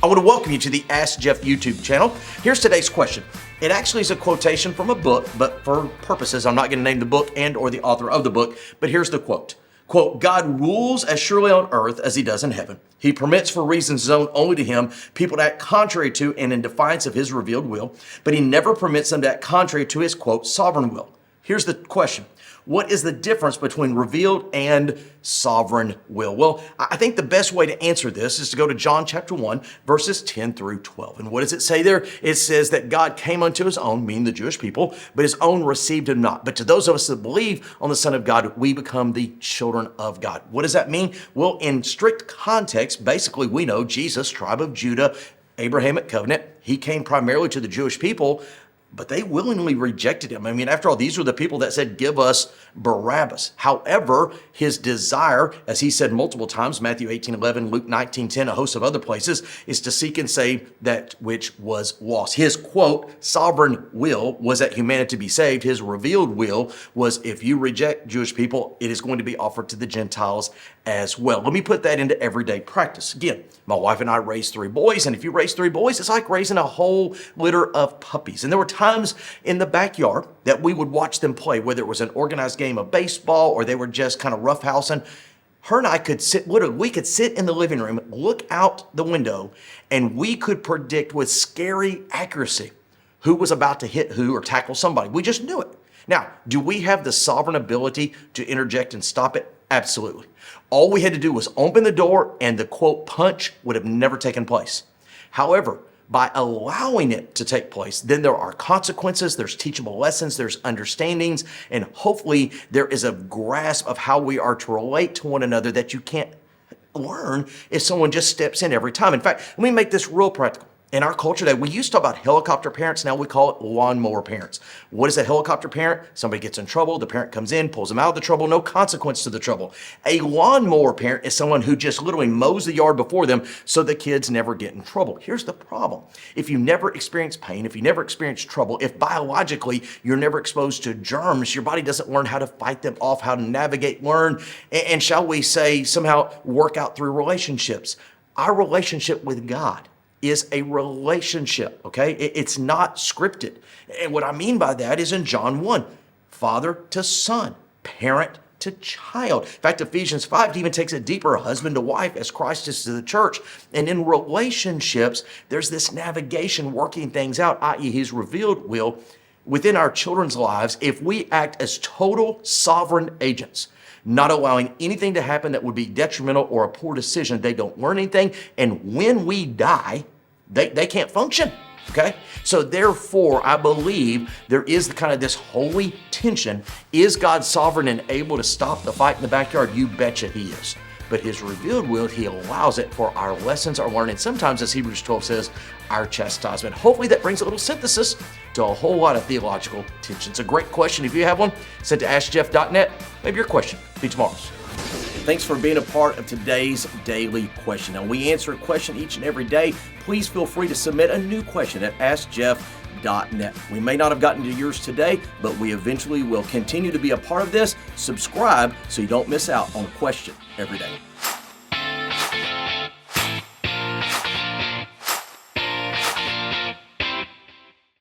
I want to welcome you to the Ask Jeff YouTube channel. Here's today's question. It actually is a quotation from a book, but for purposes, I'm not going to name the book and or the author of the book, but here's the quote. Quote, God rules as surely on earth as he does in heaven. He permits for reasons known only to him people to act contrary to and in defiance of his revealed will, but he never permits them to act contrary to his, quote, sovereign will. Here's the question. What is the difference between revealed and sovereign will? Well, I think the best way to answer this is to go to John chapter 1, verses 10 through 12. And what does it say there? It says that God came unto his own, meaning the Jewish people, but his own received him not. But to those of us that believe on the Son of God, we become the children of God. What does that mean? Well, in strict context, basically we know Jesus, tribe of Judah, Abrahamic covenant, he came primarily to the Jewish people, but they willingly rejected him. I mean, after all, these were the people that said, give us Barabbas. However, his desire, as he said multiple times, Matthew 18:11, Luke 19:10, a host of other places, is to seek and save that which was lost. His, quote, sovereign will was that humanity be saved. His revealed will was if you reject Jewish people, it is going to be offered to the Gentiles as well. Let me put that into everyday practice. Again, my wife and I raised 3 boys, and if you raise 3 boys, it's like raising a whole litter of puppies. And there were times in the backyard that we would watch them play, whether it was an organized game of baseball or they were just kind of roughhousing. Her and I could sit, literally, we could sit in the living room, look out the window, and we could predict with scary accuracy who was about to hit who or tackle somebody. We just knew it. Now, do we have the sovereign ability to interject and stop it? Absolutely. All we had to do was open the door and the, quote, punch would have never taken place. However, by allowing it to take place, then there are consequences, there's teachable lessons, there's understandings, and hopefully there is a grasp of how we are to relate to one another that you can't learn if someone just steps in every time. In fact, let me make this real practical. In our culture today, we used to talk about helicopter parents. Now we call it lawnmower parents. What is a helicopter parent? Somebody gets in trouble. The parent comes in, pulls them out of the trouble. No consequence to the trouble. A lawnmower parent is someone who just literally mows the yard before them so the kids never get in trouble. Here's the problem. If you never experience pain, if you never experience trouble, if biologically you're never exposed to germs, your body doesn't learn how to fight them off, how to navigate, learn, and shall we say somehow work out through relationships. Our relationship with God is a relationship, okay? It's not scripted. And what I mean by that is in John 1, father to son, parent to child. In fact, Ephesians 5 even takes it deeper, husband to wife as Christ is to the church. And in relationships, there's this navigation, working things out, i.e. his revealed will within our children's lives if we act as total sovereign agents, not allowing anything to happen that would be detrimental or a poor decision. They don't learn anything. And when we die, they can't function. Okay? So therefore, I believe there is kind of this holy tension. Is God sovereign and able to stop the fight in the backyard? You betcha he is. But his revealed will, he allows it for our lessons, our learning. Sometimes, as Hebrews 12 says, our chastisement. Hopefully that brings a little synthesis to a whole lot of theological tension. It's a great question. If you have one, send to askjeff.net. Maybe your question be tomorrow's. Thanks for being a part of today's daily question. Now, we answer a question each and every day. Please feel free to submit a new question at askjeff.net. We may not have gotten to yours today, but we eventually will continue to be a part of this. Subscribe so you don't miss out on a question every day.